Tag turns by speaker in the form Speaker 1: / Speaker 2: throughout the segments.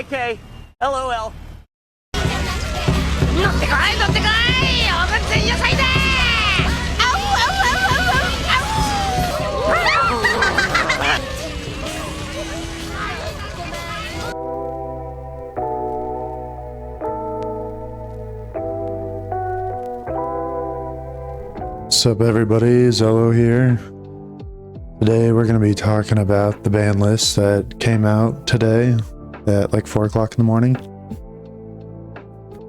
Speaker 1: JK. LOL.
Speaker 2: 乗ってこい乗ってこいオーブン前夜祭だあうあうあうあうあう
Speaker 3: What's up everybody, Zolo here. Today we're going to be talking about the ban list that came out today at like 4 o'clock in the morning.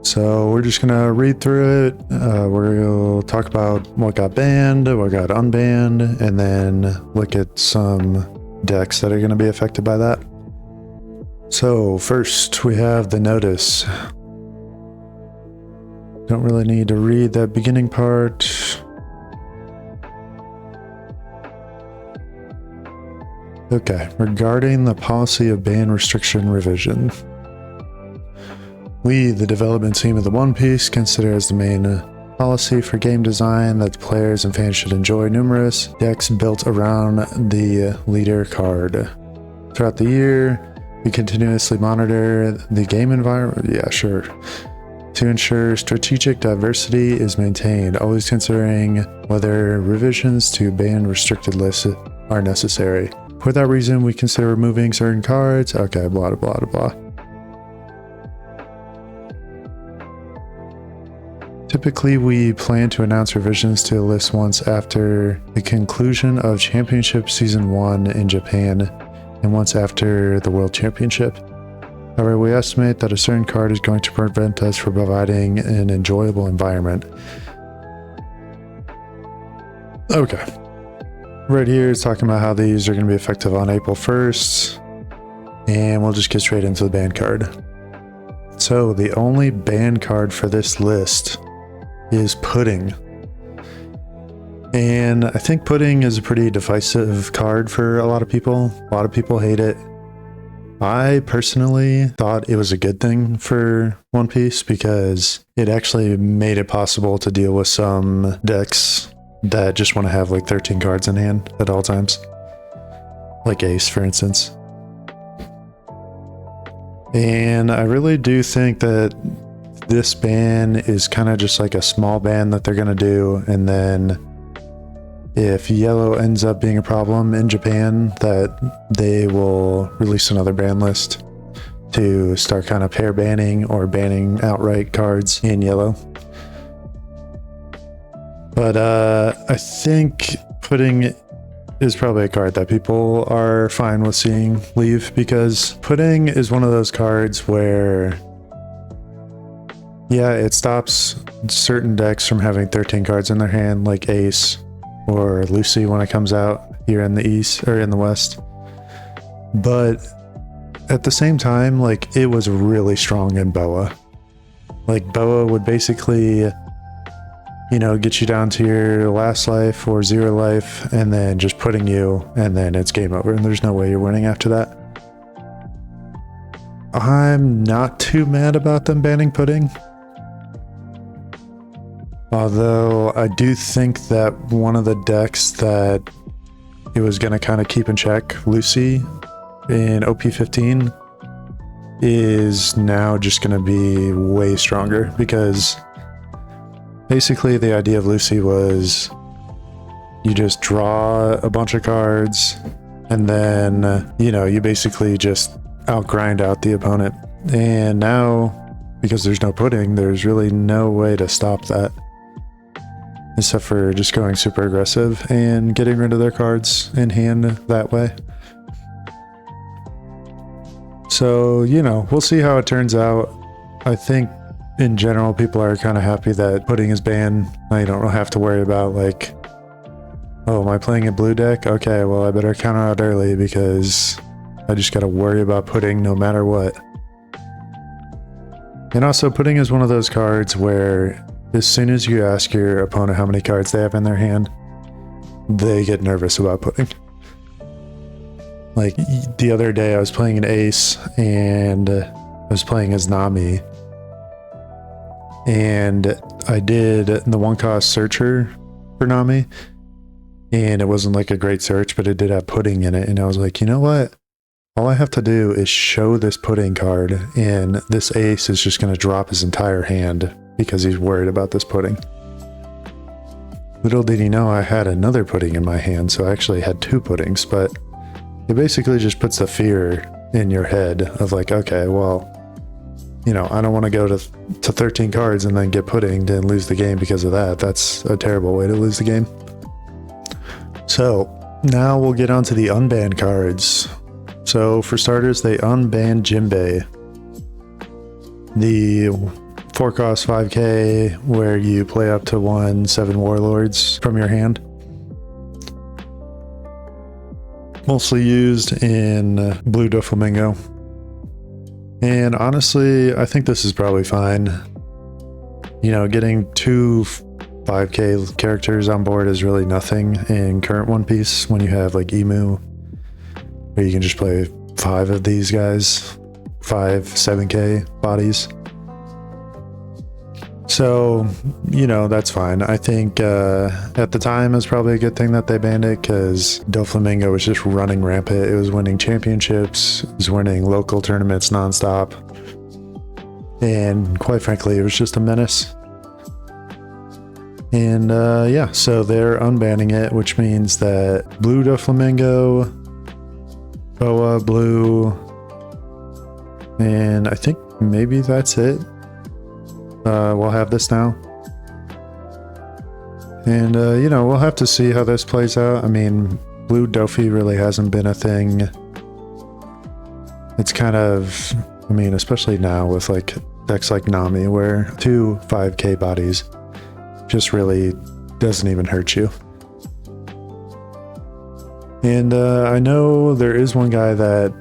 Speaker 3: So we're just going to read through it. We're going to talk about what got banned, what got unbanned, and then look at some decks that are going to be affected by that. So first we have the notice. Don't really need to read that beginning part. Okay, regarding the policy of ban restriction revision. We, the development team of the One Piece, consider as the main policy for game design that the players and fans should enjoy numerous decks built around the leader card. Throughout the year, we continuously monitor the game environment, to ensure strategic diversity is maintained, always considering whether revisions to ban restricted lists are necessary. For that reason, we consider removing certain cards. Okay, blah, blah, blah, blah. Typically, we plan to announce revisions to the list once after the conclusion of Championship Season 1 in Japan and once after the World Championship. However, we estimate that a certain card is going to prevent us from providing an enjoyable environment. Okay. Right here it's talking about how these are going to be effective on April 1st, and we'll just get straight into the ban card. So the only ban card for this list is Pudding. And I think Pudding is a pretty divisive card for a lot of people. A lot of people hate it. I personally thought it was a good thing for One Piece because it actually made it possible to deal with some decks that just want to have like 13 cards in hand at all times. Like Ace, for instance. And I really do think that this ban is kind of just like a small ban that they're going to do, and then if yellow ends up being a problem in Japan, that they will release another ban list to start kind of pair banning or banning outright cards in yellow. But I think Pudding is probably a card that people are fine with seeing leave, because Pudding is one of those cards where, yeah, it stops certain decks from having 13 cards in their hand, like Ace or Lucy when it comes out here in the East or in the West. But at the same time, like, it was really strong in Boa. Like, Boa would basically, you know, get you down to your last life or 0 life and then just putting you, and then it's game over and there's no way you're winning after that. I'm not too mad about them banning Pudding. Although I do think that one of the decks that it was going to kind of keep in check, Lucy in OP15, is now just going to be way stronger, because basically the idea of Lucy was you just draw a bunch of cards and then, you know, you basically just outgrind out the opponent. And now, because there's no Pudding, there's really no way to stop that, except for just going super aggressive and getting rid of their cards in hand that way. So, you know, we'll see how it turns out. I think in general, people are kind of happy that Pudding is banned. Now you don't have to worry about like, oh, am I playing a blue deck? Okay, well, I better counter out early because I just got to worry about Pudding no matter what. And also, Pudding is one of those cards where as soon as you ask your opponent how many cards they have in their hand, they get nervous about Pudding. Like the other day I was playing an Ace and I was playing as Nami, and I did the 1-cost searcher for Nami, and it wasn't like a great search, but it did have Pudding in it, and I was like, you know what? All I have to do is show this pudding card, and this ace is just going to drop his entire hand because he's worried about this pudding. Little did he know I had another pudding in my hand, so I actually had two puddings, but it basically just puts the fear in your head of like, okay, well, you know, I don't want to go to 13 cards and then get puddinged and lose the game because of that. That's a terrible way to lose the game. So now we'll get on to the unbanned cards. So for starters, they unbanned Jinbei. The 4-cost 5k where you play up to 7 warlords from your hand. Mostly used in Blue Doflamingo. And honestly, I think this is probably fine. You know, getting 2 5k characters on board is really nothing in current One Piece when you have like Emu, where you can just play 5 of these guys, 5 7k bodies. So, you know, that's fine. I think at the time it was probably a good thing that they banned it because Doflamingo was just running rampant. It was winning championships, it was winning local tournaments nonstop. And quite frankly, it was just a menace. And yeah, so they're unbanning it, which means that Blue Doflamingo, Boa Blue, and I think maybe that's it. We'll have this now. And, you know, we'll have to see how this plays out. I mean, Blue Dofi really hasn't been a thing. It's kind of, I mean, especially now with like decks like Nami, where 2 5k bodies just really doesn't even hurt you. And I know there is one guy that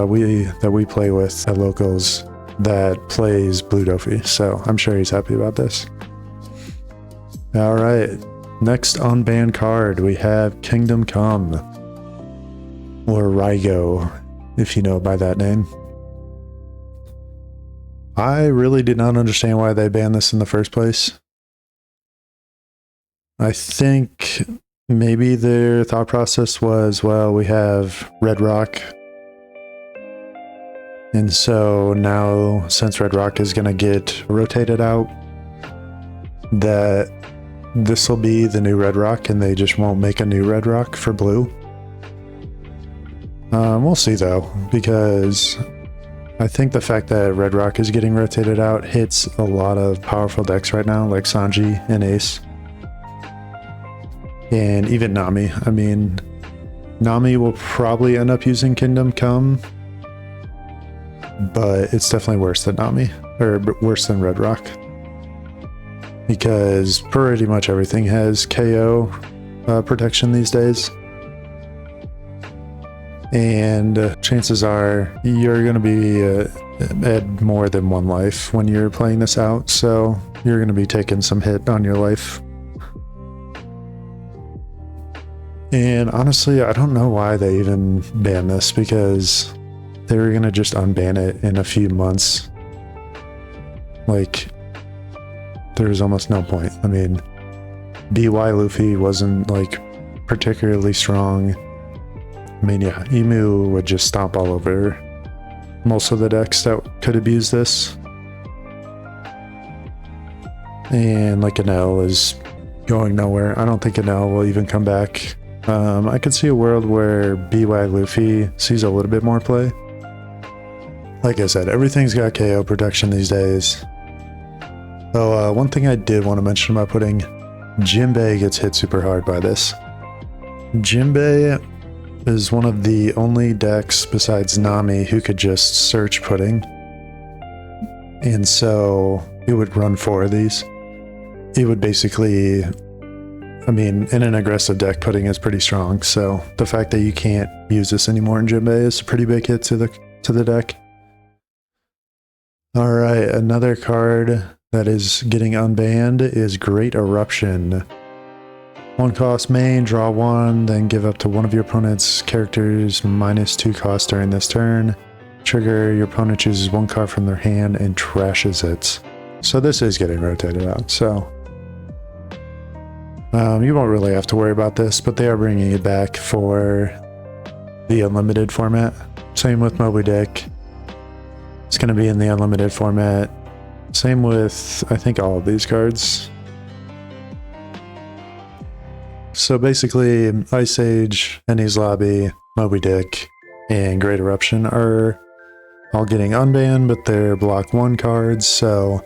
Speaker 3: we play with at locals that plays Blue Dofi, so I'm sure he's happy about this. All right, next unbanned card we have Kingdom Come, or Raigo, if you know by that name. I really did not understand why they banned this in the first place. I think maybe their thought process was, well, we have Red Rock, and so now since Red Rock is going to get rotated out, that this will be the new Red Rock and they just won't make a new Red Rock for Blue. We'll see though, because I think the fact that Red Rock is getting rotated out hits a lot of powerful decks right now, like Sanji and Ace. And even Nami. I mean, Nami will probably end up using Kingdom Come, but it's definitely worse than Nami, or worse than Red Rock, because pretty much everything has KO protection these days, and chances are you're going to be at more than 1 life when you're playing this out, so you're going to be taking some hit on your life. And honestly, I don't know why they even banned this, because they were going to just unban it in a few months. Like, there's almost no point. I mean, BY Luffy wasn't like particularly strong. I mean, yeah, Emu would just stomp all over most of the decks that could abuse this. And like Enel is going nowhere. I don't think Enel will even come back. I could see a world where BY Luffy sees a little bit more play. Like I said, everything's got KO protection these days. Oh, one thing I did want to mention about pudding, Jinbei gets hit super hard by this. Jinbei is one of the only decks besides Nami who could just search pudding. And so it would run 4 of these. It would basically, I mean, in an aggressive deck, pudding is pretty strong. So the fact that you can't use this anymore in Jinbei is a pretty big hit to the deck. All right, another card that is getting unbanned is Great Eruption. 1 cost main, draw 1, then give up to one of your opponent's characters -2 cost during this turn. Trigger, your opponent chooses 1 card from their hand and trashes it. So this is getting rotated out, so you won't really have to worry about this, but they are bringing it back for the unlimited format. Same with Moby Dick. It's going to be in the unlimited format. Same with, I think, all of these cards. So basically, Ice Age, Ennie's Lobby, Moby Dick, and Great Eruption are all getting unbanned, but they're block 1 cards, so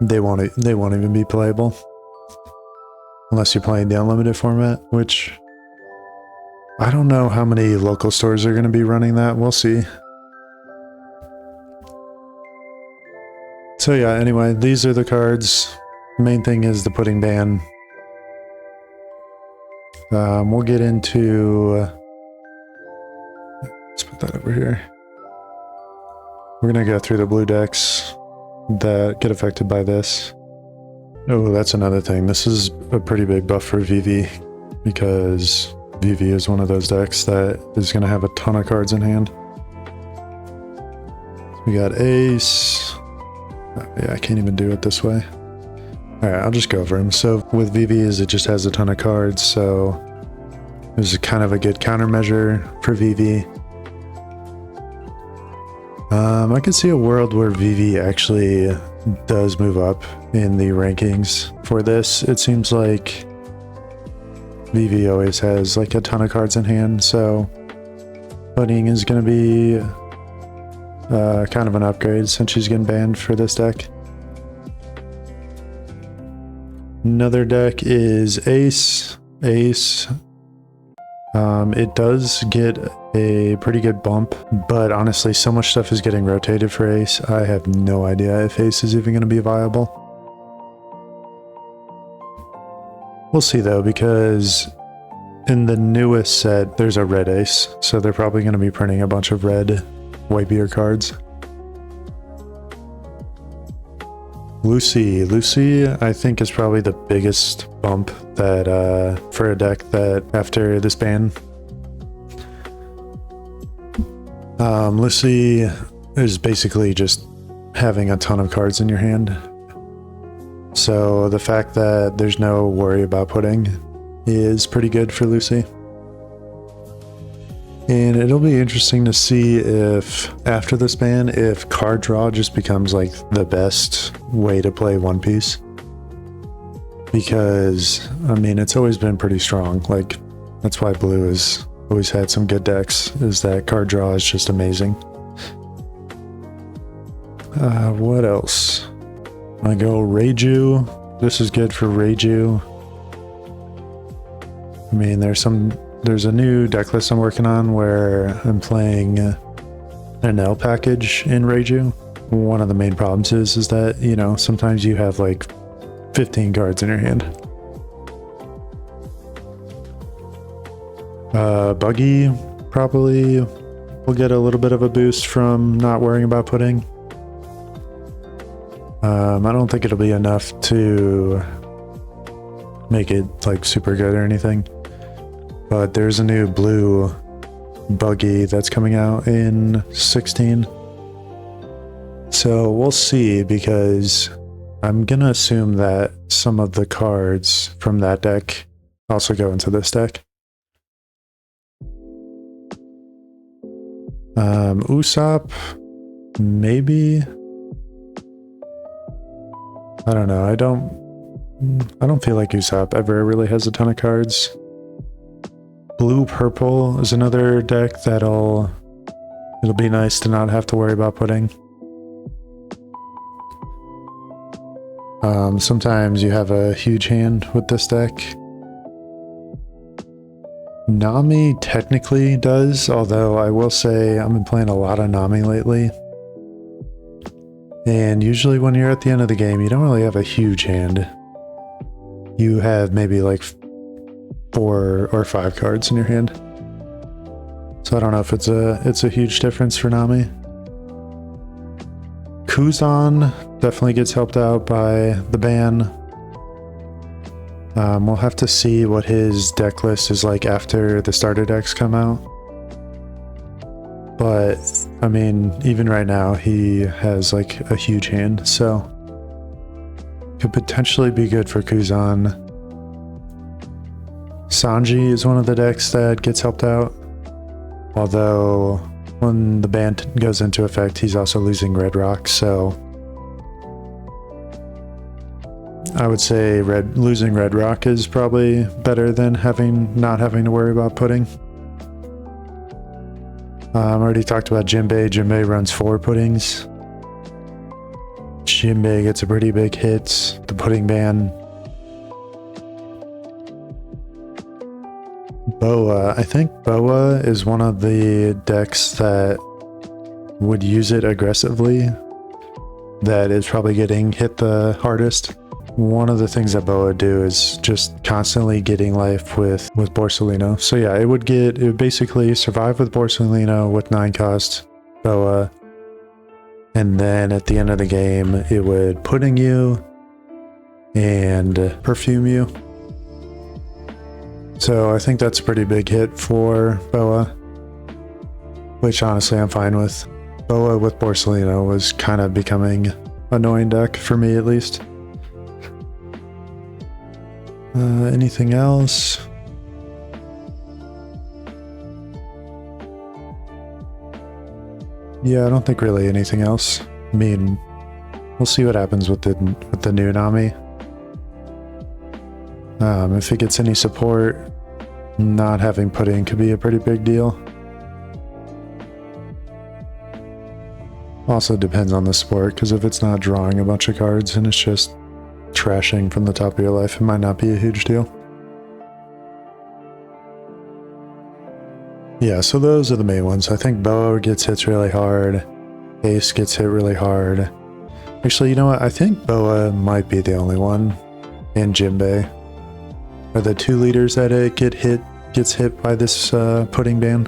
Speaker 3: they won't even be playable. Unless you're playing the unlimited format, which I don't know how many local stores are going to be running that. We'll see. So yeah, anyway, these are the cards. Main thing is the pudding ban. We'll get into... let's put that over here. We're going to go through the blue decks that get affected by this. Oh, that's another thing. This is a pretty big buff for VV, because VV is one of those decks that is going to have a ton of cards in hand. We got Ace. Yeah, I can't even do it this way. Alright, I'll just go over them. So with VVs, it just has a ton of cards, so it was kind of a good countermeasure for VV. I could see a world where VV actually does move up in the rankings for this. It seems like VV always has like a ton of cards in hand, so Pudding is going to be kind of an upgrade since she's getting banned for this deck. Another deck is Ace. Ace. It does get a pretty good bump, but honestly, so much stuff is getting rotated for Ace. I have no idea if Ace is even going to be viable. We'll see though, because in the newest set, there's a red Ace, so they're probably going to be printing a bunch of red Whitebeard cards. Lucy, I think, is probably the biggest bump that for a deck that after this ban. Lucy is basically just having a ton of cards in your hand. So the fact that there's no worry about pudding is pretty good for Lucy. And it'll be interesting to see if, after this ban, if card draw just becomes like the best way to play One Piece. Because, I mean, it's always been pretty strong. Like, that's why Blue has always had some good decks, is that card draw is just amazing. What else? I go Reiju. This is good for Reiju. I mean, there's a new deck list I'm working on where I'm playing an L package in Reiju. One of the main problems is that, you know, sometimes you have like 15 cards in your hand. Buggy probably will get a little bit of a boost from not worrying about pudding. I don't think it'll be enough to make it like super good or anything. But there's a new blue Buggy that's coming out in 16. So we'll see, because I'm gonna assume that some of the cards from that deck also go into this deck. Usopp, maybe. I don't know. I don't feel like Usopp ever really has a ton of cards. Blue Purple is another deck it'll be nice to not have to worry about pudding. Sometimes you have a huge hand with this deck. Nami technically does, although I will say I've been playing a lot of Nami lately. And usually when you're at the end of the game, you don't really have a huge hand. You have maybe like 4 or 5 cards in your hand. So I don't know if it's a huge difference for Nami. Kuzan definitely gets helped out by the ban. We'll have to see what his deck list is like after the starter decks come out. But, I mean, even right now, he has like a huge hand, so could potentially be good for Kuzan. Sanji is one of the decks that gets helped out. Although when the ban goes into effect, he's also losing Red Rock, so I would say losing Red Rock is probably better than not having to worry about pudding. I already talked about Jinbei. Jinbei runs 4 puddings. Jinbei gets a pretty big hit. The pudding ban. Boa. I think Boa is one of the decks that would use it aggressively that is probably getting hit the hardest. One of the things that Boa do is just constantly getting life with Borsalino. So yeah, it would basically survive with Borsalino with 9 cost Boa, and then at the end of the game it would pudding you and perfume you. So I think that's a pretty big hit for Boa, which honestly I'm fine with. Boa with Borsalino was kind of becoming annoying deck for me, at least. Anything else? Yeah, I don't think really anything else. I mean, we'll see what happens with the new Nami. If it gets any support, not having pudding could be a pretty big deal. Also depends on the sport, because if it's not drawing a bunch of cards and it's just trashing from the top of your life, it might not be a huge deal. Yeah, so those are the main ones. I think Boa gets hit really hard. Ace gets hit really hard. Actually, you know what? I think Boa might be the only one, and Jinbei are the 2 leaders that gets hit by this pudding ban.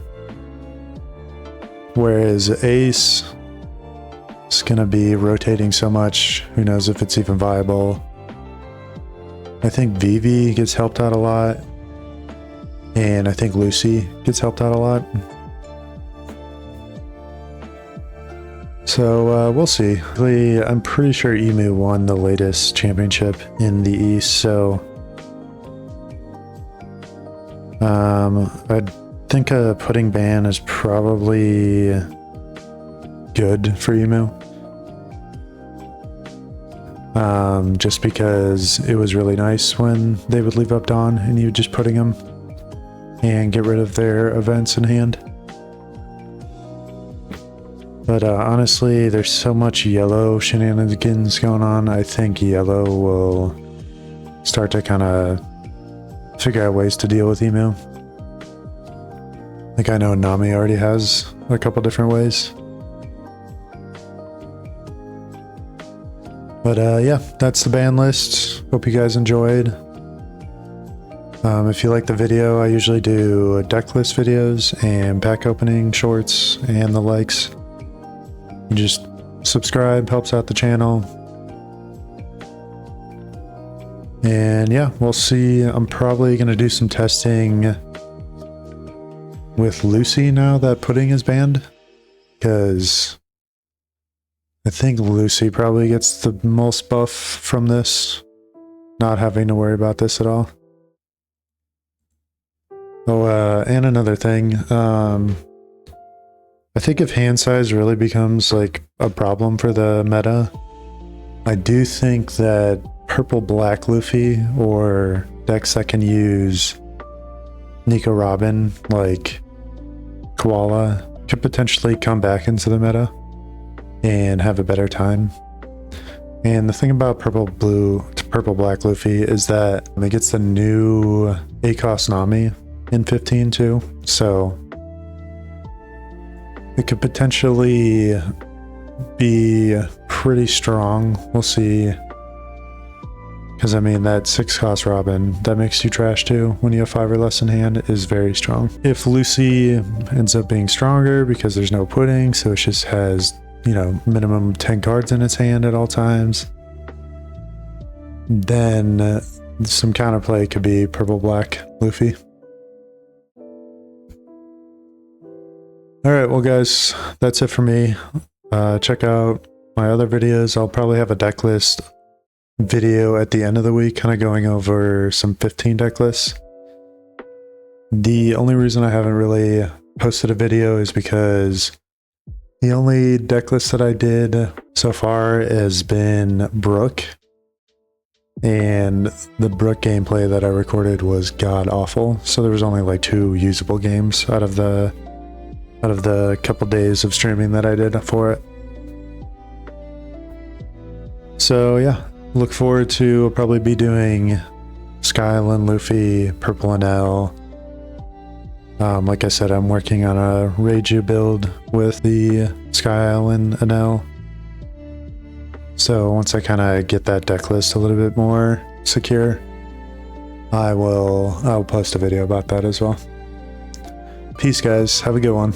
Speaker 3: Whereas Ace is gonna be rotating so much, who knows if it's even viable. I think Vivi gets helped out a lot, and I think Lucy gets helped out a lot. So we'll see. I'm pretty sure Emu won the latest championship in the East, so I think a pudding ban is probably good for Emu. Just because it was really nice when they would leave up Dawn and you just pudding them and get rid of their events in hand. But honestly, there's so much yellow shenanigans going on. I think yellow will start to kind of figure out ways to deal with Emu. Like, I know Nami already has a couple different ways. But yeah, that's the ban list. Hope you guys enjoyed. If you like the video, I usually do deck list videos and pack opening shorts and the likes. You just subscribe, helps out the channel. And yeah, we'll see. I'm probably going to do some testing with Lucy now that pudding is banned, because I think Lucy probably gets the most buff from this, not having to worry about this at all. Oh, and another thing, I think if hand size really becomes like a problem for the meta, I do think that purple-black Luffy or decks that can use Nico Robin, like Koala, could potentially come back into the meta and have a better time. And the thing about purple-black Luffy is that it gets the new ACOS Nami in 15 too, so it could potentially be pretty strong. We'll see. Because I mean, that 6 cost Robin that makes you trash too when you have 5 or less in hand is very strong. If Lucy ends up being stronger because there's no pudding, so it just has, you know, minimum 10 cards in its hand at all times, then some counterplay could be purple-black Luffy. Alright, well guys, that's it for me. Check out my other videos. I'll probably have a deck list video at the end of the week, kind of going over some 15 deck lists. The only reason I haven't really posted a video is because the only deck list that I did so far has been Brook, and the Brook gameplay that I recorded was god awful. So there was only like 2 usable games out of the couple days of streaming that I did for it. So yeah, look forward to probably be doing Sky Island, Luffy, Purple and L. Like I said, I'm working on a Reiju build with the Sky Island and L. So once I kind of get that deck list a little bit more secure, I'll post a video about that as well. Peace, guys. Have a good one.